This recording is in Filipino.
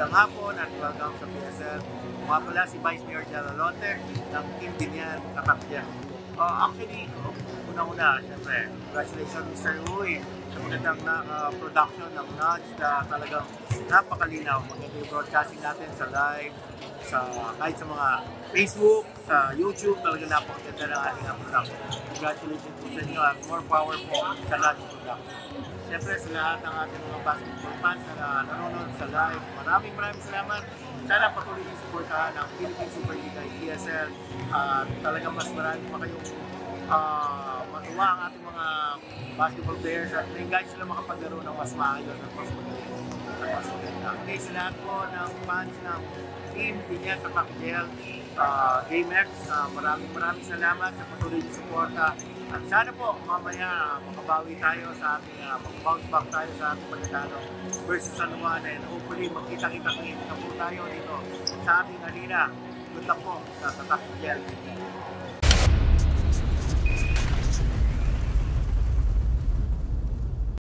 magandang hapon at welcome sa PSL. Mga pala si Vice Mayor Jella Lote ng Team Binyan Tatakya. Actually, una-una, siyempre, congratulations Mr. Uy sa magandang production ng Nudge na talagang napakalinaw. Maganda yung broadcasting natin sa live, kahit sa mga Facebook, sa YouTube, talagang napakaganda ng ating production. Congratulations po sa inyo at more power po sa Nudge production. Siyempre sa lahat ng ating mga basketball fans na nanonood sa live, maraming salamat. Sana patuloy yung supportahan ng Philippine Super League ESL. Talagang mas marami pa kayong matuwa ang ating mga basketball players at guys sila makapaglaro ng mas maayos at mas maganda. Okay, sa lahat po ng fans ng Team Binyan Tatakya, GameX, maraming salamat sa patuloy yung suporta. At sana po mamaya makabawi tayo sa ating, makabounce back tayo sa ating pagkatalo versus San Juan, and hopefully magkita-kita na po tayo dito sa ating arena. Good luck po sa Tatakya.